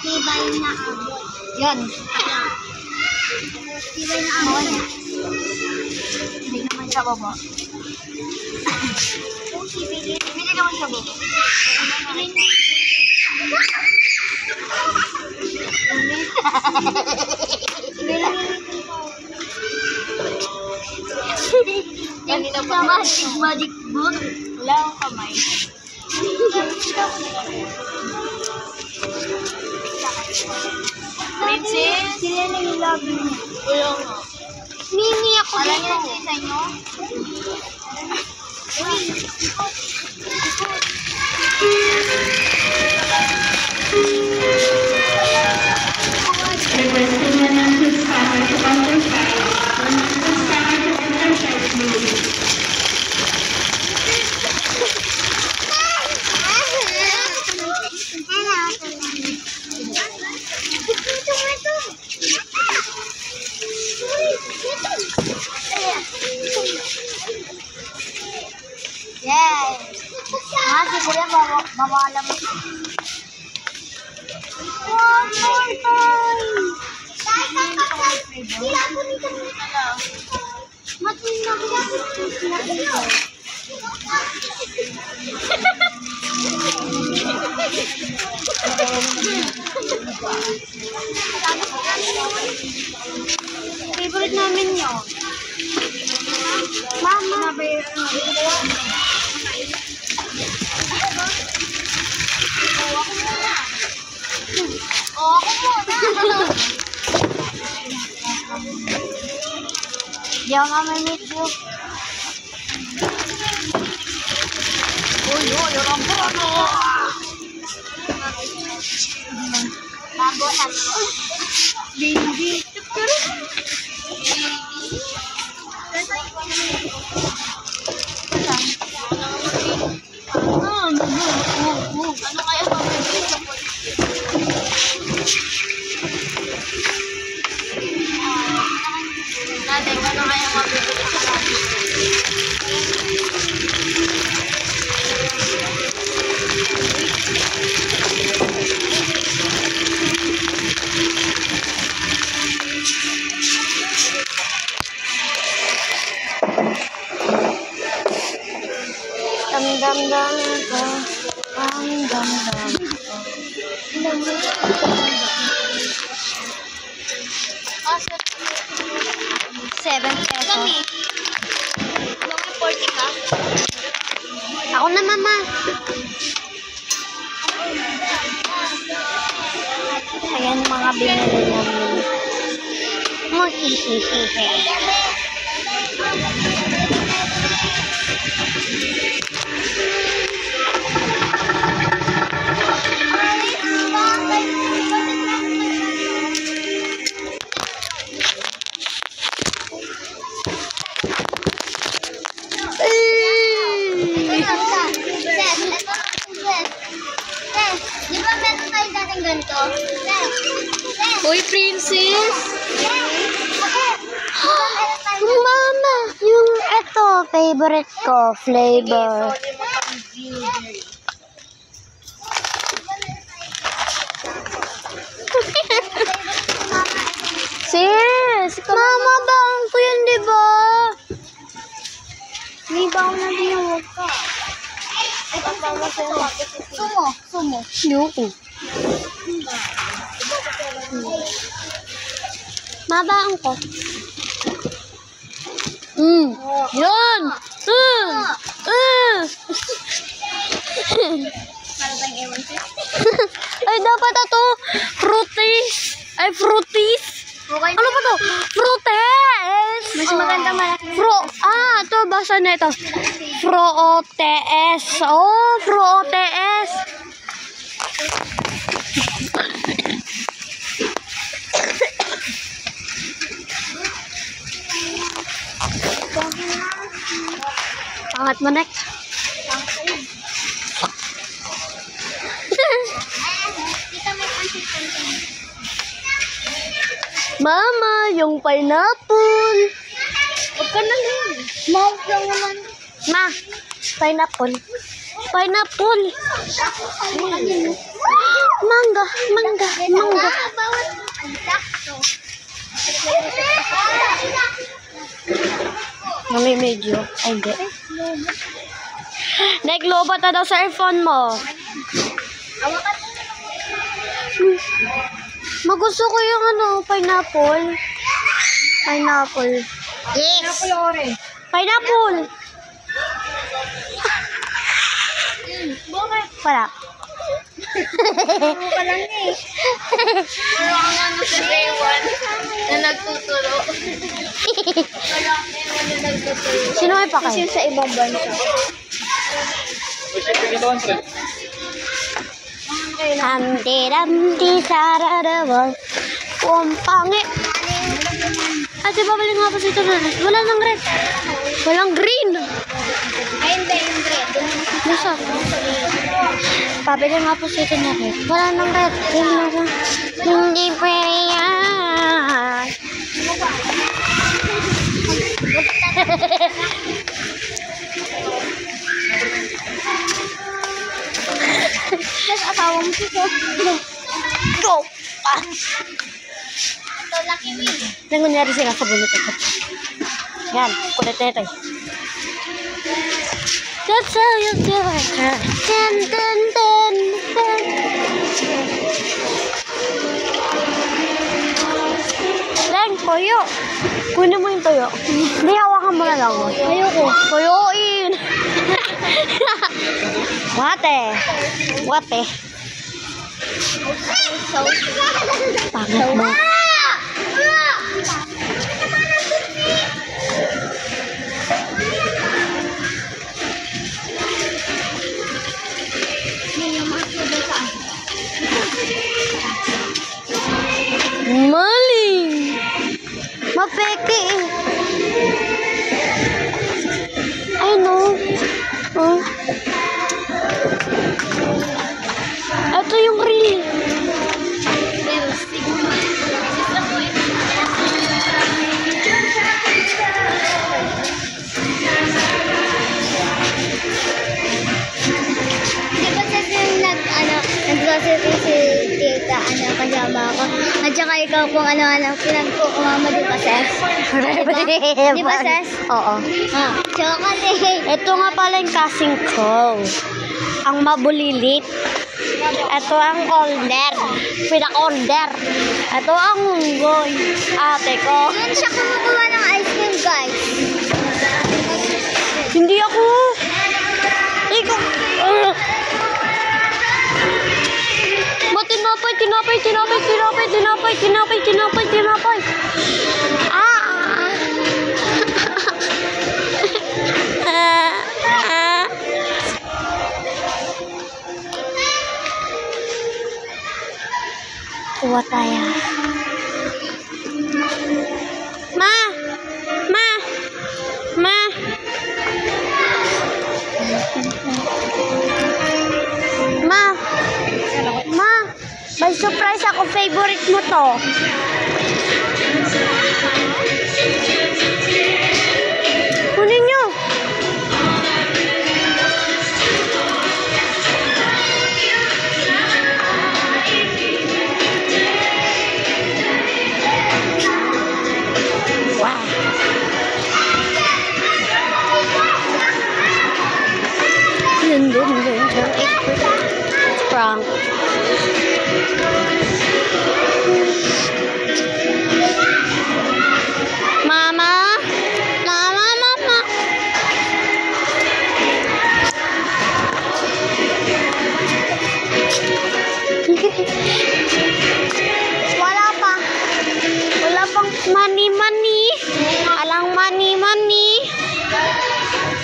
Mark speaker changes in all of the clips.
Speaker 1: Tibay na abot.
Speaker 2: Yan.
Speaker 1: Tibay na abot.
Speaker 2: Hindi naman siya baba. Hindi naman siya baba.
Speaker 1: Ganito pa.
Speaker 2: Magic book. Wala akong kamay. Princess?
Speaker 1: Sila na yung love mo.
Speaker 2: Wala nga.
Speaker 1: Mimi ako
Speaker 2: Alam
Speaker 1: dito.
Speaker 2: niyo sa inyo?
Speaker 3: Requesting na ng subscriber to exercise. When subscriber to exercise mode.
Speaker 2: Yes! Si Kuya, mawala mo.
Speaker 1: One more time! Sila po nito. Matin na ko.
Speaker 2: Favorite namin yun.
Speaker 1: Mama.
Speaker 2: Di ako nga may meet you. Uy, yung ano.
Speaker 1: Babotan.
Speaker 2: Baby. Ano kaya mabibili sa natin, ano kaya mabibili sa
Speaker 1: Dam-dam-dam ko. Dam-dam-dam ko. 7 pesos.
Speaker 2: kami. Mga 40 ka?
Speaker 1: Ako na, mama. Ayan mga binili namin. Hihihihi. Di ba meron tayo dating ganito?
Speaker 2: Uy, princess!
Speaker 1: Mama, yung ito, favorite ko, flavor. Sis, mama, baon ko yun, di ba? May baon na din yung ka. Sumo. Yuko. Mabaon ko. Yun! Ay, dapat ito. Fruities. Ay, fruities. Ano ba to? Fruities.
Speaker 2: Mas maganda malaki.
Speaker 1: Ito, basa na ito. Fruotes. Oh, fruotes. Pangat mo, Nek. Mama, yung pineapple.
Speaker 2: Huwag ka na lang.
Speaker 1: Mount lang naman. Ma, pineapple. Pineapple. Mangga, mangga, mangga.
Speaker 2: Bawat ang sakto.
Speaker 1: Namimedyo. Ay, hindi. Naglobat na daw sa earphone mo.
Speaker 2: Awakan.
Speaker 1: Magusto ko yung ano, pineapple. Pineapple.
Speaker 2: Yes.
Speaker 1: Pineapple.
Speaker 2: Bakit?
Speaker 1: Wala.
Speaker 2: Ano ka lang eh. Ano ang ano sa day 1 na nagtuturo? Wala ang day 1 na nagtuturo.
Speaker 1: Sino may pakay?
Speaker 2: Kasi sa ibang bansa.
Speaker 1: Hamdi-damdi sararawan. Pangit. Ate, babalik nga po sa ito na. Wala nang red. Walang green.
Speaker 2: Ay, hindi, hindi.
Speaker 1: Nasa? Pabili nga po sa ito na red. Wala nang red. Hindi pwede yan.
Speaker 2: Tapos asawa mo siya.
Speaker 1: Go! Ah!
Speaker 2: Ito, Lucky Win.
Speaker 1: Nangyari sila sa bunot ito. Yan, kulit na ito. That's how you do it. Dun, dun, dun, dun. Leng, toyo. Kunin mo yung toyo. Hindi, hawakan mo na lang. Ayoko. Toyoin. Wate. Wate. Pangit mo. Mali. Mapeke eh. I know. Oh. Ito yung reel.
Speaker 2: Si tita, kasama ako. At saka ikaw kung pinagkukumama, di ba, Ses? Di ba, Ses?
Speaker 1: Oo.
Speaker 2: Chocolate.
Speaker 1: Ito nga pala yung kasing ko. Ang mabulilit. Ito ang order. Pinak-order. Ito ang unggoy. Ate ko.
Speaker 2: Yun siya kumukuha ng ice cream, guys.
Speaker 1: Hindi ako. Ikaw. Tinapay. Kuha tayo. Ma! May surprise ako. Favorite mo to. Kunin nyo. Wow. Prank. Mama. Wala pang money. Alang money.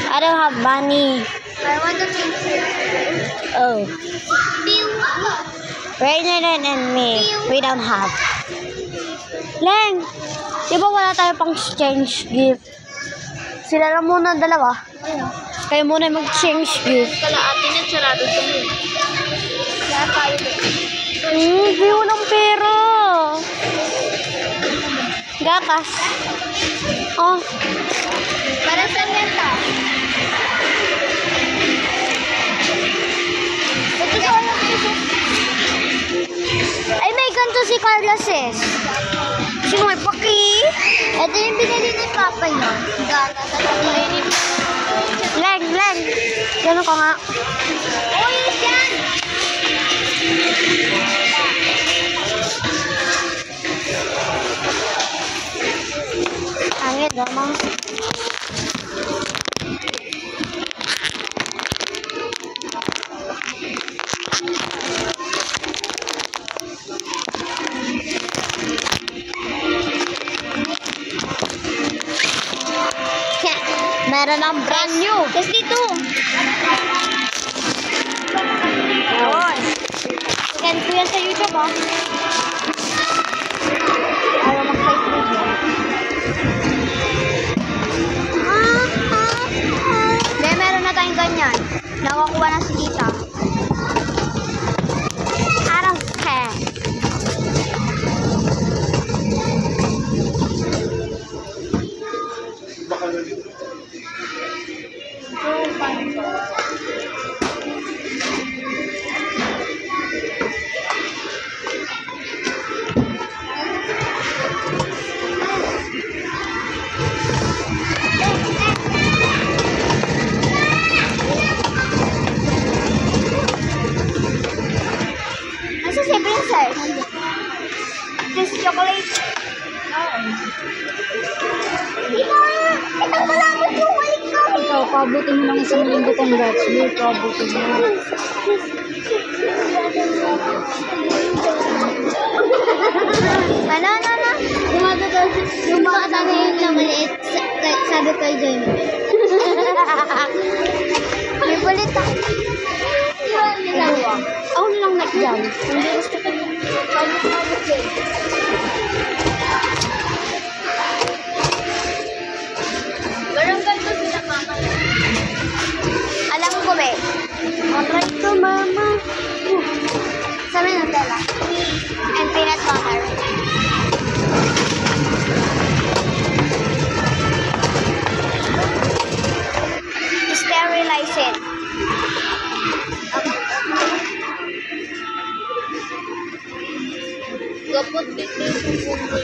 Speaker 1: I don't have money.
Speaker 2: I want to change it.
Speaker 1: Oh. Rainen and me, we don't have. Leng, di ba wala tayo pang exchange gift? Sila lang muna dalawa. Kayo muna mag-exchange gift.
Speaker 2: Kalaatin at sarado ito mo. Kaya tayo
Speaker 1: Hindi, walang pera. Gatas. Oh.
Speaker 2: para sa menta. Ito sa walang piso.
Speaker 1: Carla, sis. Sino may paki?
Speaker 2: Ito yung binili ni Papa niyo. Gata sa pagkainin mo.
Speaker 1: Leng. Gano'n ka nga.
Speaker 2: Uy, yan!
Speaker 1: Angin, damang. Meron ang brand new.
Speaker 2: Tapos dito.
Speaker 1: Ayun. Second ko yan sa YouTube, ha? Ayaw mag-Facebook yan. Hindi, meron na tayong ganyan. Nakakuha na si Tita. I don't care. Nasa si Princess? This chocolate.
Speaker 2: Ito pala mo bumalik kami.
Speaker 1: Ikaw, pabutin mo ng isang linggo congrats. Hindi, pabutin mo.
Speaker 2: Ano? Yung mga tanga yun na maliit, sabi kay Jamie.
Speaker 1: May bulit ako. Ako na lang nag-jam. Hindi gusto ko yung
Speaker 2: Parang ganito sila mama.
Speaker 1: alam ko ba eh. Alright to mama. Sa may Nutella. And peanut butter. Sterilize it.
Speaker 2: Gapot dito yung bubol.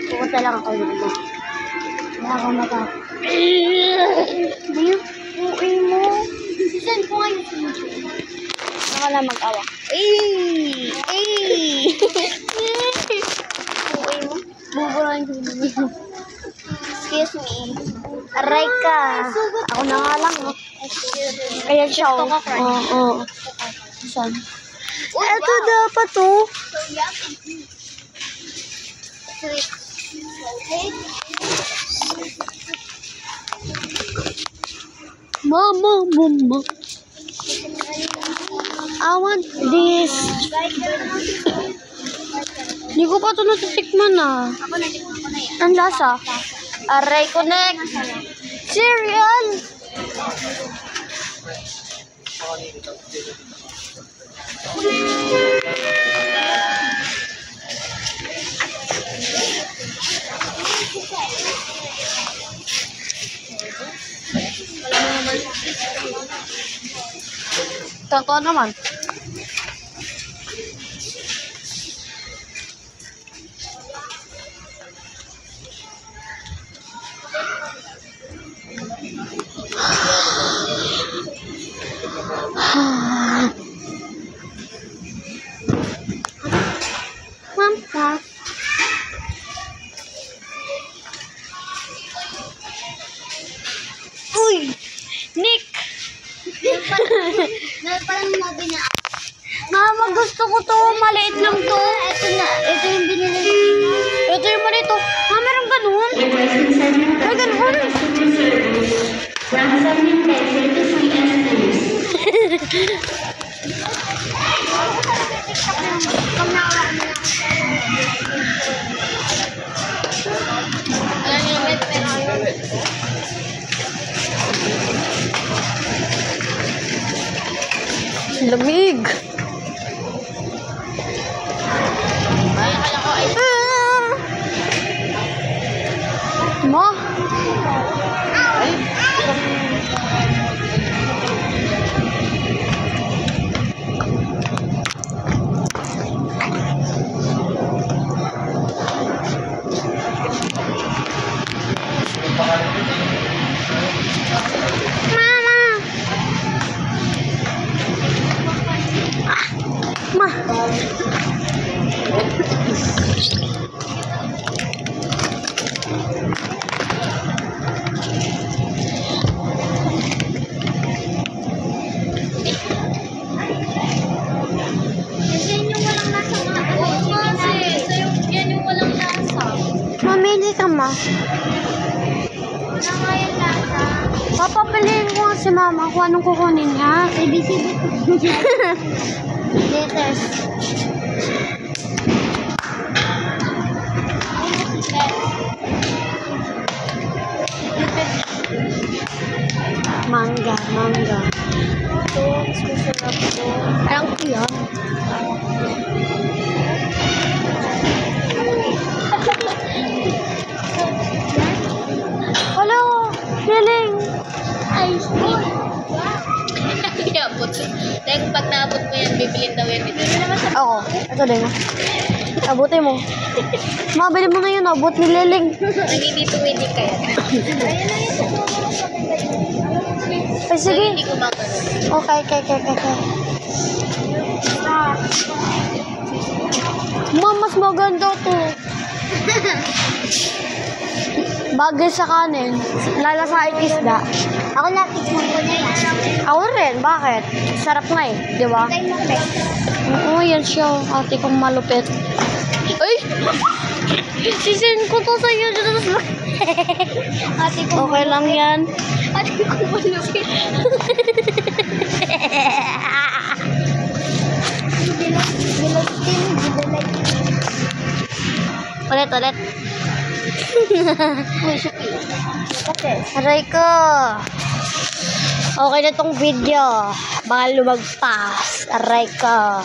Speaker 1: Pupunta lang ako dito. Wala akong mata. Hindi yung uwi mo.
Speaker 2: Saan ko ngayon sa YouTube?
Speaker 1: Ako lang mag-awa. Uwi mo. Buburuan ko dito. Excuse me. Aray ka. Ako na nga lang. Oh. Kaya siya. Oo. Saan? Ito dapat oh.
Speaker 2: So yummy. Sweet.
Speaker 1: Mama. I want this. Hindi ko pa ito natitikman ah.
Speaker 2: Ako natikman ko na yan.
Speaker 1: Ang lasa. Aray connect. Cereal. Totoo naman. Mama. Uy! Nick!
Speaker 2: Parang nabi na.
Speaker 1: Mama, gusto ko to. Maliit lang to.
Speaker 2: Ito na. Ito yung binili.
Speaker 1: Ito yung maliit to. Ah, meron ganun. May ganun.
Speaker 3: 170 pesos to CS please.
Speaker 2: Alam niyo, may pera.
Speaker 1: Lamig.
Speaker 2: Ay, akala ko ay...
Speaker 1: Ah! Ma.
Speaker 2: Kasi yun yung walang lasa nga. Oo, kasi. Yan yung walang lasa.
Speaker 1: Mamili ka, ma.
Speaker 2: Wala nga yung lasa.
Speaker 1: Papapiliin ko nga si mama kung anong kukunin niya.
Speaker 2: ABCD. Letters.
Speaker 1: Mangga, mangga.
Speaker 2: Ito, mas masarap to.
Speaker 1: Parang yan. Hello, Liling.
Speaker 2: Ice cream. Iabot. Dahil pag naabot mo yan, bibilin daw yan. Ito naman sa
Speaker 1: Oo, ito din. Abutin mo. Mabili mo na yun, abot ni Liling.
Speaker 2: naging wedding kaya. Ayun na yun sa sobrang kapit
Speaker 1: Ay, sige.
Speaker 2: Hindi ko magano.
Speaker 1: Okay. Ma, mas maganda to. Bagay sa kanin. Lalasain isda.
Speaker 2: Ako natikman ko na yan.
Speaker 1: Ako rin, bakit? Sarap nga eh, di ba?
Speaker 2: Tayo mo ulit.
Speaker 1: Oo, yan siya. Ate kong malupit. Ay! Sisin ko to sa'yo.
Speaker 2: Ate ko
Speaker 1: Okay lang yan.
Speaker 2: Ate ko malupit.
Speaker 1: Ulit.
Speaker 2: Kasi,
Speaker 1: Aray ko. Okay na tong video. Baka lumagpas. Aray ko.